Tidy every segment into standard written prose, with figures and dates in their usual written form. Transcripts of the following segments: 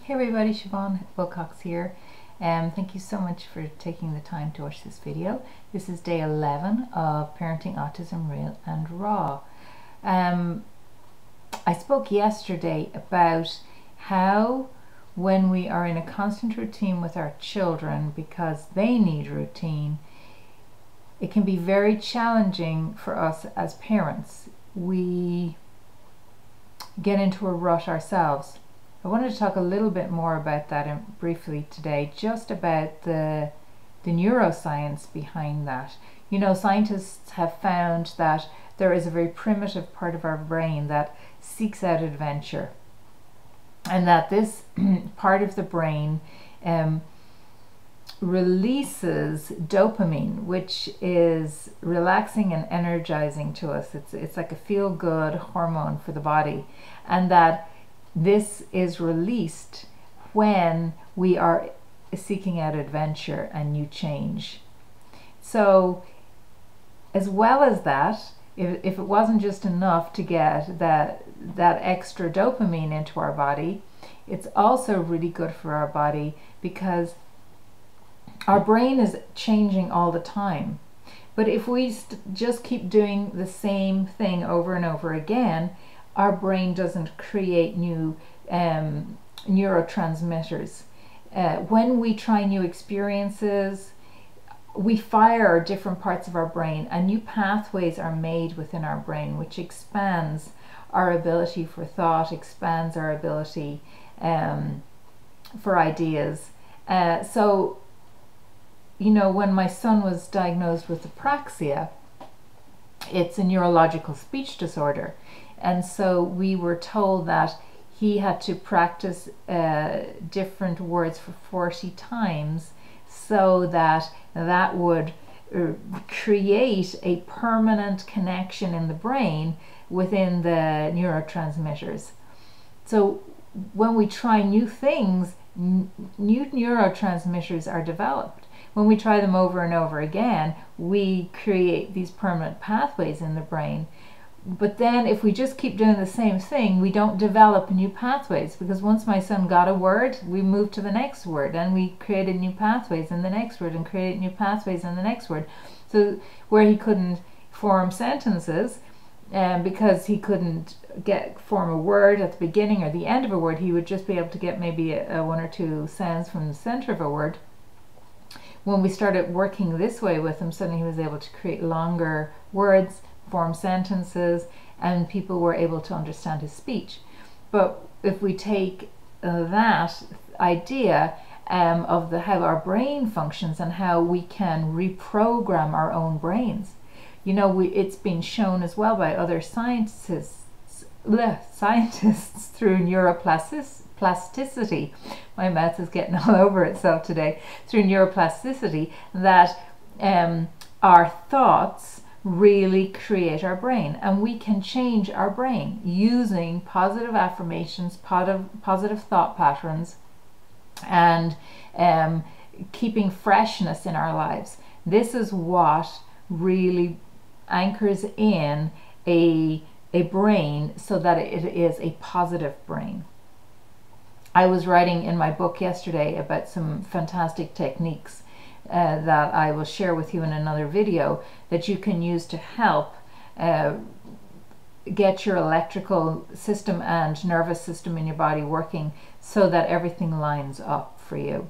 Hey everybody, Siobhan Wilcox here. Thank you so much for taking the time to watch this video. This is day 11 of Parenting Autism Real and Raw. I spoke yesterday about how when we are in a constant routine with our children because they need routine, it can be very challenging for us as parents. We get into a rut ourselves. I wanted to talk a little bit more about that briefly today, just about the neuroscience behind that. You know, scientists have found that there is a very primitive part of our brain that seeks out adventure, and that this part of the brain releases dopamine, which is relaxing and energizing to us. It's like a feel-good hormone for the body, and that this is released when we are seeking out adventure and new change. So as well as that, if it wasn't just enough to get that extra dopamine into our body, it's also really good for our body because our brain is changing all the time. But if we just keep doing the same thing over and over again, our brain doesn't create new neurotransmitters. When we try new experiences, we fire different parts of our brain, and new pathways are made within our brain, which expands our ability for thought, expands our ability for ideas. So, you know, when my son was diagnosed with apraxia, it's a neurological speech disorder. And so we were told that he had to practice different words for 40 times so that would create a permanent connection in the brain within the neurotransmitters. So when we try new things, new neurotransmitters are developed. When we try them over and over again, we create these permanent pathways in the brain. But then if we just keep doing the same thing, we don't develop new pathways, because once my son got a word, we moved to the next word, and we created new pathways in the next word and created new pathways in the next word. So where he couldn't form sentences, because he couldn't form a word at the beginning or the end of a word, he would just be able to get maybe one or two sounds from the center of a word. When we started working this way with him, suddenly he was able to create longer words, form sentences, and people were able to understand his speech. But if we take that idea of how our brain functions and how we can reprogram our own brains, you know, it's been shown as well by other scientists through neuroplasticity. My mouth is getting all over itself today. Through neuroplasticity, that our thoughts really create our brain, and we can change our brain using positive affirmations, positive thought patterns, and keeping freshness in our lives. This is what really anchors in a brain so that it is a positive brain. I was writing in my book yesterday about some fantastic techniques that I will share with you in another video that you can use to help get your electrical system and nervous system in your body working so that everything lines up for you.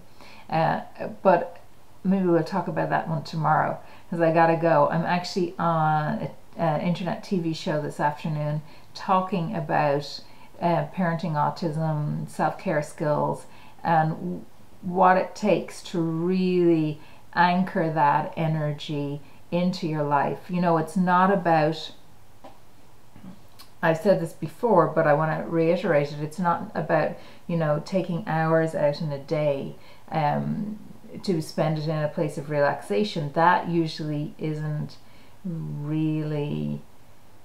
But maybe we'll talk about that one tomorrow, because I gotta go. I'm actually on an internet TV show this afternoon talking about parenting autism, self-care skills, and what it takes to really anchor that energy into your life. You know, it's not about, I've said this before, but I want to reiterate it, it's not about, you know, taking hours out in a day to spend it in a place of relaxation. That usually isn't really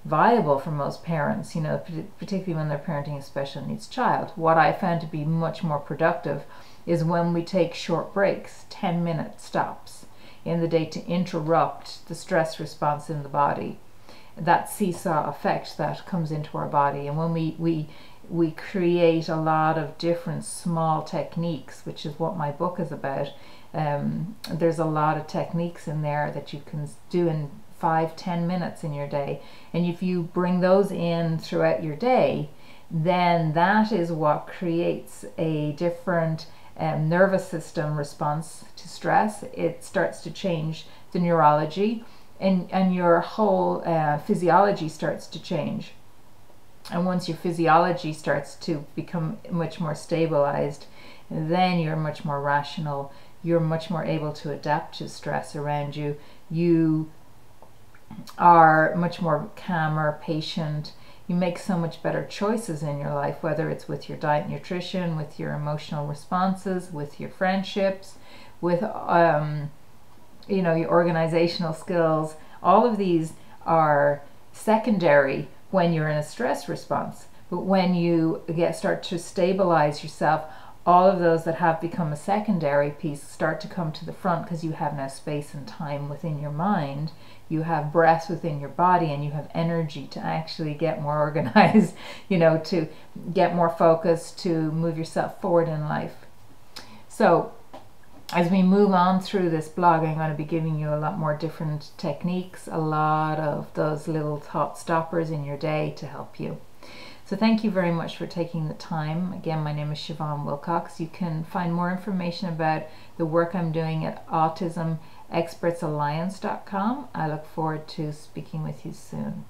viable for most parents, you know, particularly when they're parenting a special needs child. What I found to be much more productive is when we take short breaks, 10-minute stops in the day to interrupt the stress response in the body, that seesaw effect that comes into our body. And when we we create a lot of different small techniques, which is what my book is about. There's a lot of techniques in there that you can do in 5-10 minutes in your day, and if you bring those in throughout your day, then that is what creates a different nervous system response to stress. It starts to change the neurology, and your whole physiology starts to change. And once your physiology starts to become much more stabilized, then you're much more rational. You're much more able to adapt to stress around you. You are much more calmer, patient. You make so much better choices in your life, whether it's with your diet, nutrition, with your emotional responses, with your friendships, with your organizational skills. All of these are secondary when you're in a stress response, but when you start to stabilize yourself, all of those that have become a secondary piece start to come to the front, because you have now space and time within your mind, you have breath within your body, and you have energy to actually get more organized, to get more focused, to move yourself forward in life. So as we move on through this blog, I'm going to be giving you a lot more different techniques, a lot of those little thought stoppers in your day to help you. So thank you very much for taking the time. Again, my name is Siobhan Wilcox. You can find more information about the work I'm doing at autismexpertsalliance.com. I look forward to speaking with you soon.